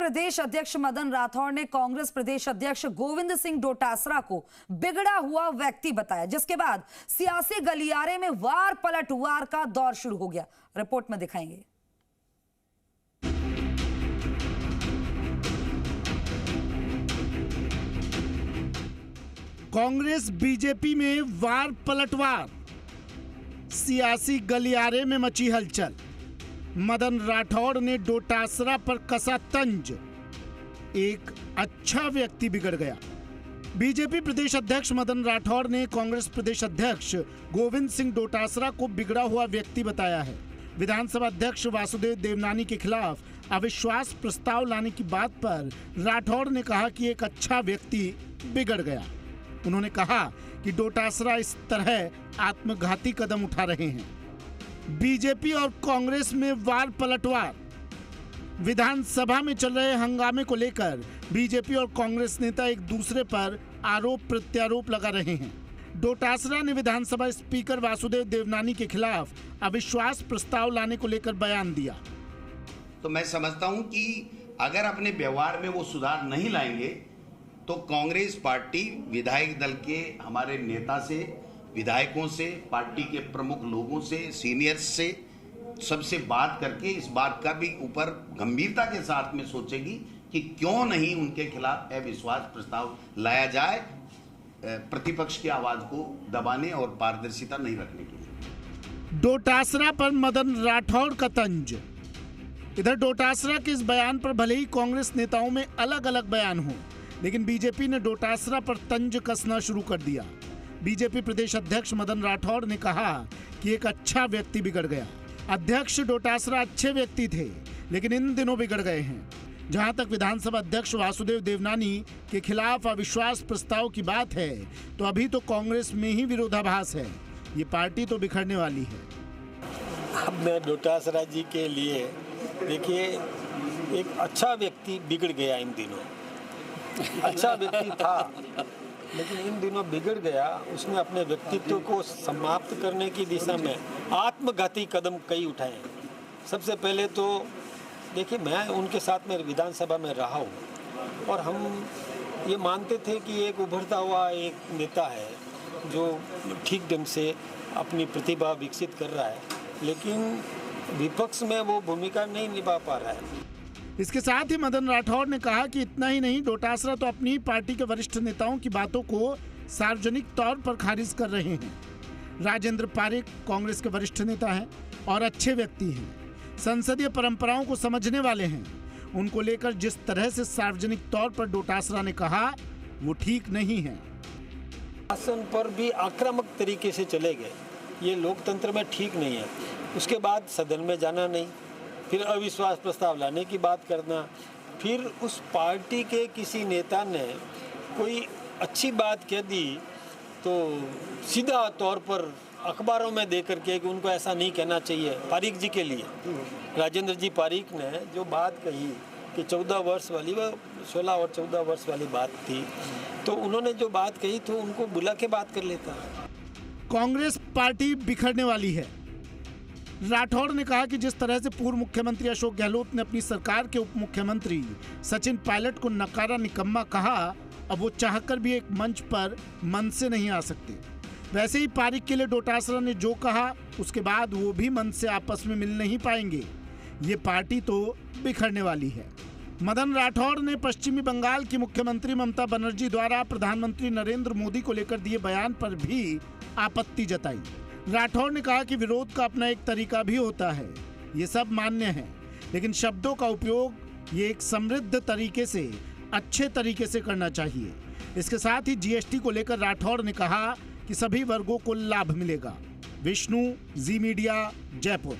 प्रदेश अध्यक्ष मदन राठौड़ ने कांग्रेस प्रदेश अध्यक्ष गोविंद सिंह डोटासरा को बिगड़ा हुआ व्यक्ति बताया, जिसके बाद सियासी गलियारे में वार पलटवार का दौर शुरू हो गया। रिपोर्ट में दिखाएंगे। कांग्रेस बीजेपी में वार पलटवार, सियासी गलियारे में मची हलचल। मदन राठौड़ ने डोटासरा पर कसा तंज, एक अच्छा व्यक्ति बिगड़ गया। बीजेपी प्रदेश अध्यक्ष मदन राठौड़ ने कांग्रेस प्रदेश अध्यक्ष गोविंद सिंह डोटासरा को बिगड़ा हुआ व्यक्ति बताया है। विधानसभा अध्यक्ष वासुदेव देवनानी के खिलाफ अविश्वास प्रस्ताव लाने की बात पर राठौड़ ने कहा कि एक अच्छा व्यक्ति बिगड़ गया। उन्होंने कहा कि डोटासरा इस तरह आत्मघाती कदम उठा रहे हैं। बीजेपी और कांग्रेस में वार पलटवार। विधानसभा में चल रहे हंगामे को लेकर बीजेपी और कांग्रेस नेता एक दूसरे पर आरोप प्रत्यारोप लगा रहे हैं। डोटासरा ने विधानसभा स्पीकर वासुदेव देवनानी के खिलाफ अविश्वास प्रस्ताव लाने को लेकर बयान दिया। तो मैं समझता हूं कि अगर अपने व्यवहार में वो सुधार नहीं लाएंगे तो कांग्रेस पार्टी विधायक दल के हमारे नेता से, विधायकों से, पार्टी के प्रमुख लोगों से, सीनियर्स से, सबसे बात करके इस बात का भी ऊपर गंभीरता के साथ में सोचेगी कि क्यों नहीं उनके खिलाफ अविश्वास प्रस्ताव लाया जाए, प्रतिपक्ष की आवाज को दबाने और पारदर्शिता नहीं रखने के लिए। डोटासरा पर मदन राठौड़ का तंज। इधर डोटासरा के इस बयान पर भले ही कांग्रेस नेताओं में अलग अलग बयान हो, लेकिन बीजेपी ने डोटासरा पर तंज कसना शुरू कर दिया। बीजेपी प्रदेश अध्यक्ष मदन राठौड़ ने कहा कि एक अच्छा व्यक्ति बिगड़ गया। अध्यक्ष डोटासरा अच्छे व्यक्ति थे, लेकिन इन दिनों बिगड़ गए हैं। जहां तक विधानसभा अध्यक्ष वासुदेव देवनानी के खिलाफ अविश्वास प्रस्ताव की बात है, तो अभी तो कांग्रेस में ही विरोधाभास है। ये पार्टी तो बिखरने वाली है। अब मैं डोटासरा जी के लिए, देखिए, एक अच्छा व्यक्ति बिगड़ गया। इन दिनों अच्छा व्यक्ति था, लेकिन इन दिनों बिगड़ गया। उसने अपने व्यक्तित्व को समाप्त करने की दिशा में आत्मघाती कदम कई उठाए हैं। सबसे पहले तो देखिए, मैं उनके साथ में विधानसभा में रहा हूँ और हम ये मानते थे कि एक उभरता हुआ एक नेता है जो ठीक ढंग से अपनी प्रतिभा विकसित कर रहा है, लेकिन विपक्ष में वो भूमिका नहीं निभा पा रहा है। इसके साथ ही मदन राठौड़ ने कहा कि इतना ही नहीं, डोटासरा तो अपनी पार्टी के वरिष्ठ नेताओं की बातों को सार्वजनिक तौर पर खारिज कर रहे हैं। राजेंद्र पारिक कांग्रेस के वरिष्ठ नेता हैं और अच्छे व्यक्ति हैं, संसदीय परंपराओं को समझने वाले हैं। उनको लेकर जिस तरह से सार्वजनिक तौर पर डोटासरा ने कहा, वो ठीक नहीं है। शासन पर भी आक्रामक तरीके से चले गए, ये लोकतंत्र में ठीक नहीं है। उसके बाद सदन में जाना नहीं, फिर अविश्वास प्रस्ताव लाने की बात करना, फिर उस पार्टी के किसी नेता ने कोई अच्छी बात कह दी तो सीधा तौर पर अखबारों में दे करके कि उनको ऐसा नहीं कहना चाहिए। पारिक जी के लिए, राजेंद्र जी पारिक ने जो बात कही कि 14 वर्ष वाली, वह 16 और 14 वर्ष वाली बात थी, तो उन्होंने जो बात कही तो उनको बुला के बात कर लेता। कांग्रेस पार्टी बिखरने वाली है। राठौड़ ने कहा कि जिस तरह से पूर्व मुख्यमंत्री अशोक गहलोत ने अपनी सरकार के उप मुख्यमंत्री सचिन पायलट को नकारा निकम्मा कहा, अब वो चाहकर भी एक मंच पर मन से नहीं आ सकते। वैसे ही पारिक के लिए डोटासरा ने जो कहा, उसके बाद वो भी मन से आपस में मिल नहीं पाएंगे। ये पार्टी तो बिखरने वाली है। मदन राठौड़ ने पश्चिमी बंगाल की मुख्यमंत्री ममता बनर्जी द्वारा प्रधानमंत्री नरेंद्र मोदी को लेकर दिए बयान पर भी आपत्ति जताई। राठौड़ ने कहा कि विरोध का अपना एक तरीका भी होता है, ये सब मान्य है, लेकिन शब्दों का उपयोग ये एक समृद्ध तरीके से, अच्छे तरीके से करना चाहिए। इसके साथ ही जीएसटी को लेकर राठौड़ ने कहा कि सभी वर्गों को लाभ मिलेगा। विष्णु, जी मीडिया, जयपुर।